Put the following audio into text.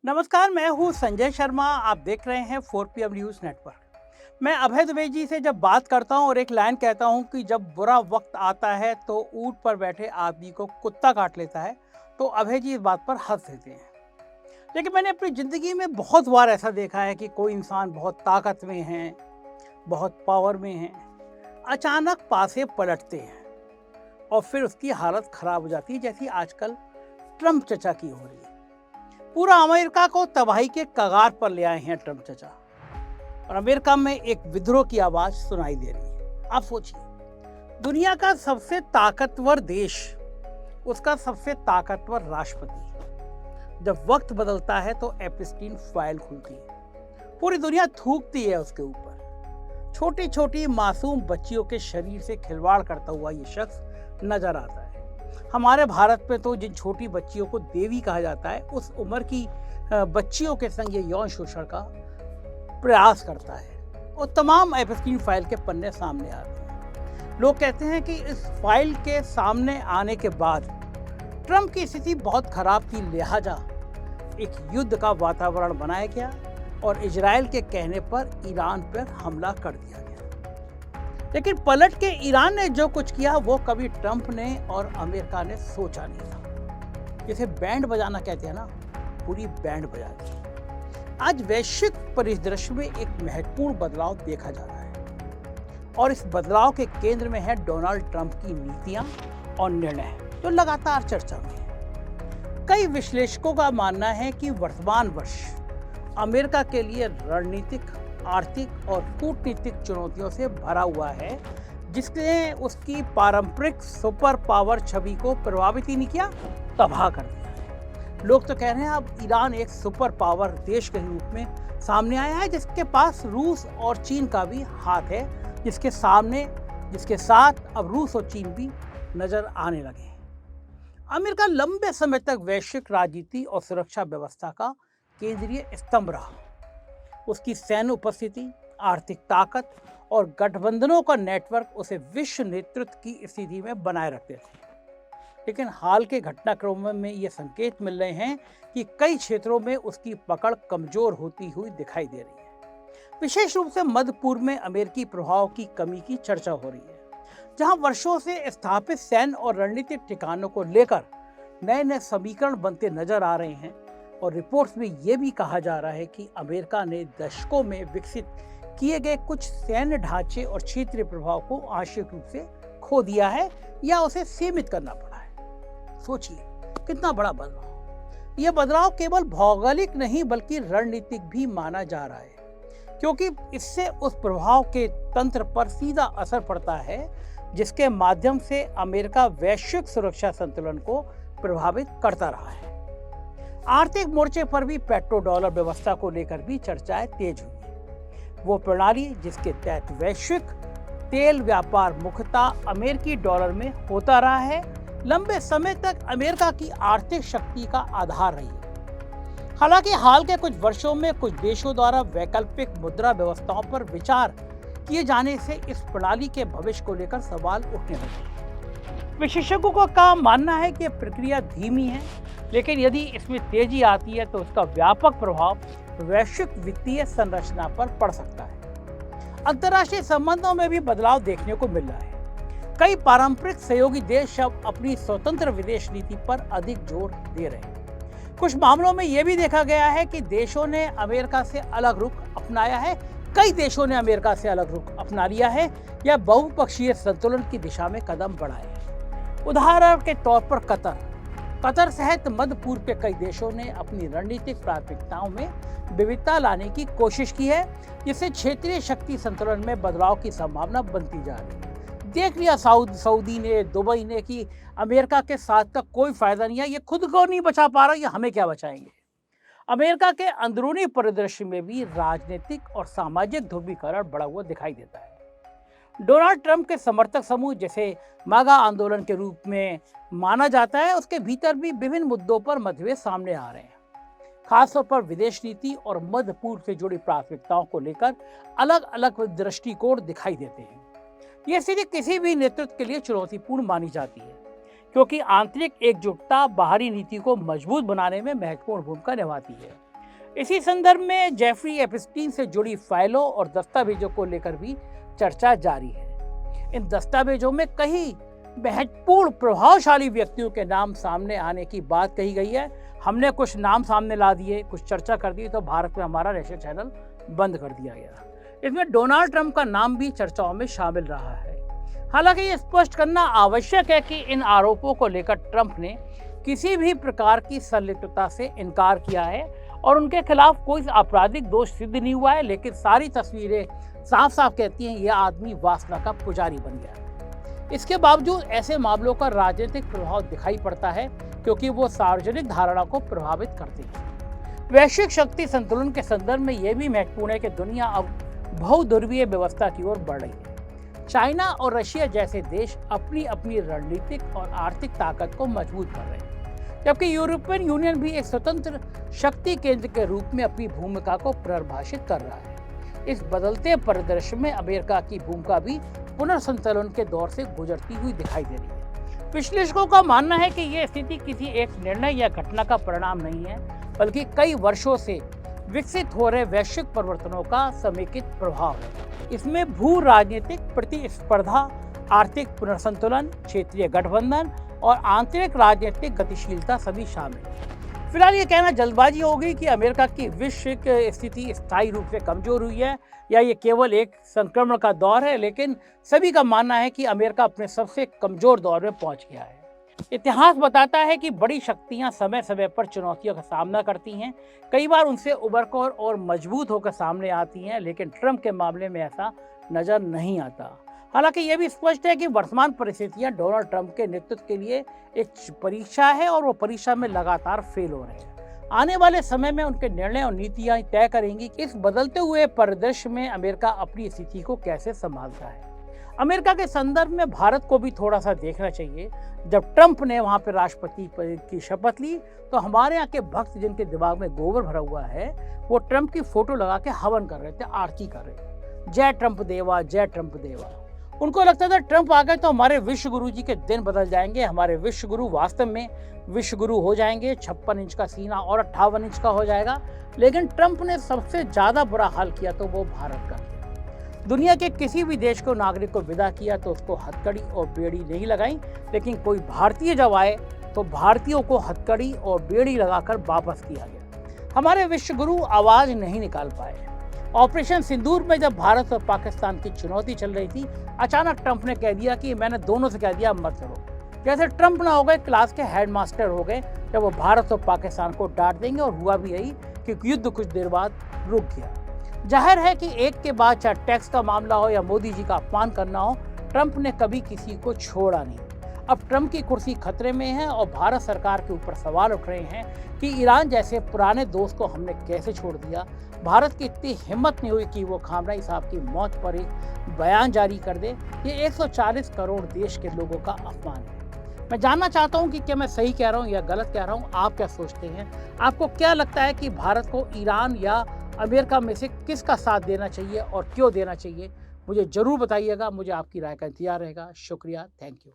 नमस्कार, मैं हूँ संजय शर्मा। आप देख रहे हैं 4PM न्यूज़ नेटवर्क। मैं अभय दुबे जी से जब बात करता हूँ और एक लाइन कहता हूँ कि जब बुरा वक्त आता है तो ऊँट पर बैठे आदमी को कुत्ता काट लेता है, तो अभय जी इस बात पर हंस देते हैं। लेकिन मैंने अपनी ज़िंदगी में बहुत बार ऐसा देखा है कि कोई इंसान बहुत ताकत में है, बहुत पावर में है, अचानक पासे पलटते हैं और फिर उसकी हालत ख़राब हो जाती है, जैसी आजकल ट्रम्प चचा की हो रही है। पूरा अमेरिका को तबाही के कगार पर ले आए हैं ट्रम्प चचा, और अमेरिका में एक विद्रोह की आवाज सुनाई दे रही है। आप सोचिए, दुनिया का सबसे ताकतवर देश, उसका सबसे ताकतवर राष्ट्रपति, जब वक्त बदलता है तो एप्स्टीन फाइल खुलती है, पूरी दुनिया थूकती है उसके ऊपर। छोटी छोटी मासूम बच्चियों के शरीर से खिलवाड़ करता हुआ ये शख्स नजर आता है। हमारे भारत में तो जिन छोटी बच्चियों को देवी कहा जाता है, उस उम्र की बच्चियों के संग ये यौन शोषण का प्रयास करता है और तमाम एप्स्टीन फाइल के पन्ने सामने आते हैं। लोग कहते हैं कि इस फाइल के सामने आने के बाद ट्रम्प की स्थिति बहुत खराब थी, लिहाजा एक युद्ध का वातावरण बनाया गया और इजराइल के कहने पर ईरान पर हमला कर दिया गया। लेकिन पलट के ईरान ने जो कुछ किया वो कभी ट्रम्प ने और अमेरिका ने सोचा नहीं था। जिसे बैंड बजाना कहते हैं ना, पूरी बैंड बजा दी। आज वैश्विक परिदृश्य में एक महत्वपूर्ण बदलाव देखा जा रहा है और इस बदलाव के केंद्र में है डोनाल्ड ट्रम्प की नीतियां और निर्णय, जो लगातार चर्चा में है। कई विश्लेषकों का मानना है कि वर्तमान वर्ष अमेरिका के लिए रणनीतिक, आर्थिक और कूटनीतिक चुनौतियों से भरा हुआ है, जिसने उसकी पारंपरिक सुपर पावर छवि को प्रभावित ही नहीं किया, तबाह कर दिया है। लोग तो कह रहे हैं अब ईरान एक सुपर पावर देश के रूप में सामने आया है, जिसके पास रूस और चीन का भी हाथ है, जिसके साथ अब रूस और चीन भी नजर आने लगे हैं। अमेरिका लंबे समय तक वैश्विक राजनीति और सुरक्षा व्यवस्था का केंद्रीय स्तंभ रहा। उसकी सैन्य उपस्थिति, आर्थिक ताकत और गठबंधनों का नेटवर्क उसे विश्व नेतृत्व की स्थिति में बनाए रखते थे। लेकिन हाल के घटनाक्रमों में ये संकेत मिल रहे हैं कि कई क्षेत्रों में उसकी पकड़ कमजोर होती हुई दिखाई दे रही है। विशेष रूप से मध्य पूर्व में अमेरिकी प्रभाव की कमी की चर्चा हो रही है, जहां वर्षों से स्थापित सैन्य और रणनीतिक ठिकानों को लेकर नए नए समीकरण बनते नजर आ रहे हैं। और रिपोर्ट्स में यह भी कहा जा रहा है कि अमेरिका ने दशकों में विकसित किए गए कुछ सैन्य ढांचे और क्षेत्रीय प्रभाव को आंशिक रूप से खो दिया है या उसे सीमित करना पड़ा है। सोचिए कितना बड़ा बदलाव। यह बदलाव केवल भौगोलिक नहीं बल्कि रणनीतिक भी माना जा रहा है, क्योंकि इससे उस प्रभाव के तंत्र पर सीधा असर पड़ता है जिसके माध्यम से अमेरिका वैश्विक सुरक्षा संतुलन को प्रभावित करता रहा है। आर्थिक मोर्चे पर भी पेट्रो डॉलर व्यवस्था को लेकर भी चर्चाएं तेज हुई है। वो प्रणाली जिसके तहत वैश्विक तेल व्यापार मुख्यतः अमेरिकी डॉलर में होता रहा है, लंबे समय तक अमेरिका की आर्थिक शक्ति का आधार रही है। हालांकि हाल के कुछ वर्षों में कुछ देशों द्वारा वैकल्पिक मुद्रा व्यवस्थाओं पर विचार किए जाने से इस प्रणाली के भविष्य को लेकर सवाल उठने लगे। विशेषज्ञों का मानना है कि प्रक्रिया धीमी है, लेकिन यदि इसमें तेजी आती है तो उसका व्यापक प्रभाव वैश्विक वित्तीय संरचना पर पड़ सकता है। अंतर्राष्ट्रीय संबंधों में भी बदलाव देखने को मिल रहा है। कई पारंपरिक सहयोगी देश अब अपनी स्वतंत्र विदेश नीति पर अधिक जोर दे रहे हैं। कुछ मामलों में यह भी देखा गया है कि देशों ने अमेरिका से अलग रुख अपनाया है, कई देशों ने अमेरिका से अलग रुख अपना लिया है या बहुपक्षीय संतुलन की दिशा में कदम बढ़ाए हैं। उदाहरण के तौर पर कतर सहित मध्य पूर्व के कई देशों ने अपनी रणनीतिक प्राथमिकताओं में विविधता लाने की कोशिश की है, जिससे क्षेत्रीय शक्ति संतुलन में बदलाव की संभावना बनती जा रही है। देख लिया सऊदी ने, दुबई ने कि अमेरिका के साथ का कोई फायदा नहीं है, ये खुद को नहीं बचा पा रहा, ये हमें क्या बचाएंगे। अमेरिका के अंदरूनी परिदृश्य में भी राजनीतिक और सामाजिक ध्रुवीकरण बढ़ा हुआ दिखाई देता है। डोनाल्ड ट्रंप के समर्थक समूह, जैसे मागा आंदोलन के रूप में माना जाता है, उसके भीतर भी विभिन्न मुद्दों पर मतभेद सामने आ रहे हैं। खासतौर पर विदेश नीति और मध्य पूर्व से जुड़ी प्राथमिकताओं को लेकर अलग अलग दृष्टिकोण दिखाई देते हैं। यह स्थिति किसी भी नेतृत्व के लिए चुनौतीपूर्ण मानी जाती है, क्योंकि आंतरिक एकजुटता बाहरी नीति को मजबूत बनाने में महत्वपूर्ण भूमिका निभाती है। इसी संदर्भ में जेफरी एप्स्टीन से जुड़ी फाइलों और दस्तावेजों को लेकर भी चर्चा जारी है। इन दस्तावेजों में कई महत्वपूर्ण प्रभावशाली व्यक्तियों के नाम सामने आने की बात कही गई है। हमने कुछ नाम सामने ला दिए, कुछ चर्चा कर दी, तो भारत में हमारा नेशनल चैनल बंद कर दिया गया। इसमें डोनाल्ड ट्रंप का नाम भी चर्चाओं में शामिल रहा है। हालांकि ये स्पष्ट करना आवश्यक है कि इन आरोपों को लेकर ट्रंप ने किसी भी प्रकार की संलिप्तता से इनकार किया है और उनके खिलाफ कोई आपराधिक दोष सिद्ध नहीं हुआ है, लेकिन सारी तस्वीरें साफ साफ कहती हैं यह आदमी वासना का पुजारी बन गया है। इसके बावजूद ऐसे मामलों का राजनीतिक प्रभाव दिखाई पड़ता है क्योंकि वो सार्वजनिक धारणा को प्रभावित करते हैं। वैश्विक शक्ति संतुलन के संदर्भ में यह भी महत्वपूर्ण है कि दुनिया अब बहुध्रुवीय व्यवस्था की ओर बढ़ रही है। चाइना और रशिया जैसे देश अपनी अपनी रणनीतिक और आर्थिक ताकत को मजबूत कर रहे हैं, जबकि यूरोपियन यूनियन भी एक स्वतंत्र शक्ति केंद्र के रूप में अपनी भूमिका को परिभाषित कर रहा है। इस बदलते परिदृश्य में अमेरिका की भूमिका भी पुनर्संतुलन के दौर से गुजरती हुई दिखाई दे रही है। विश्लेषकों का मानना है कि यह स्थिति किसी एक निर्णय या घटना का परिणाम नहीं है, बल्कि कई वर्षों से विकसित हो रहे वैश्विक परिवर्तनों का समेकित प्रभाव है। इसमें भू राजनीतिक प्रतिस्पर्धा, आर्थिक पुनर्संतुलन, क्षेत्रीय गठबंधन और आंतरिक राजनीतिक गतिशीलता सभी शामिल है। फिलहाल ये कहना जल्दबाजी होगी कि अमेरिका की विश्व स्थिति स्थायी रूप से कमजोर हुई है या ये केवल एक संक्रमण का दौर है, लेकिन सभी का मानना है कि अमेरिका अपने सबसे कमजोर दौर में पहुंच गया है। इतिहास बताता है कि बड़ी शक्तियां समय समय पर चुनौतियों का सामना करती हैं, कई बार उनसे उबरकर और मजबूत होकर सामने आती हैं, लेकिन ट्रंप के मामले में ऐसा नजर नहीं आता। हालांकि यह भी स्पष्ट है कि वर्तमान परिस्थितियां डोनाल्ड ट्रंप के नेतृत्व के लिए एक परीक्षा है और वो परीक्षा में लगातार फेल हो रहे हैं। आने वाले समय में उनके निर्णय और नीतियां तय करेंगी कि इस बदलते हुए परिदृश्य में अमेरिका अपनी स्थिति को कैसे संभालता है। अमेरिका के संदर्भ में भारत को भी थोड़ा सा देखना चाहिए। जब ट्रंप ने वहां पर राष्ट्रपति पद की शपथ ली तो हमारे यहाँ के भक्त जिनके दिमाग में गोबर भरा हुआ है वो ट्रंप की फोटो लगा के हवन कर रहे थे, आरती कर रहे थे, जय ट्रंप देवा, जय ट्रंप देवा। उनको लगता था ट्रंप आ गए तो हमारे विश्व गुरु जी के दिन बदल जाएंगे, हमारे विश्व गुरु वास्तव में विश्व गुरु हो जाएंगे, 56 इंच का सीना और 58 इंच का हो जाएगा। लेकिन ट्रंप ने सबसे ज्यादा बुरा हाल किया तो वो भारत का किया। दुनिया के किसी भी देश को नागरिक को विदा किया तो उसको हथकड़ी और बेड़ी नहीं लगाई, लेकिन कोई भारतीय जब आए तो भारतीयों को हथकड़ी और बेड़ी लगाकर वापस किया गया। हमारे विश्व गुरु आवाज नहीं निकाल पाए। ऑपरेशन सिंदूर में जब भारत और पाकिस्तान की चुनौती चल रही थी, अचानक ट्रंप ने कह दिया कि मैंने दोनों से कह दिया मत लड़ो। जैसे ट्रंप ना हो गए, क्लास के हेडमास्टर हो गए, जब वो भारत और पाकिस्तान को डांट देंगे। और हुआ भी यही कि युद्ध कुछ देर बाद रुक गया। जाहिर है कि एक के बाद चाहे टैक्स का मामला हो या मोदी जी का अपमान करना हो, ट्रंप ने कभी किसी को छोड़ा नहीं। अब ट्रंप की कुर्सी खतरे में है और भारत सरकार के ऊपर सवाल उठ रहे हैं कि ईरान जैसे पुराने दोस्त को हमने कैसे छोड़ दिया। भारत की इतनी हिम्मत नहीं हुई कि वो खामनेई साहब की मौत पर एक बयान जारी कर दे। ये 140 करोड़ देश के लोगों का अपमान है। मैं जानना चाहता हूँ कि क्या मैं सही कह रहा हूँ या गलत कह रहा हूँ, आप क्या सोचते हैं? आपको क्या लगता है कि भारत को ईरान या अमेरिका में से किसका साथ देना चाहिए और क्यों देना चाहिए? मुझे ज़रूर बताइएगा। मुझे आपकी राय का इंतजार रहेगा। शुक्रिया, थैंक यू।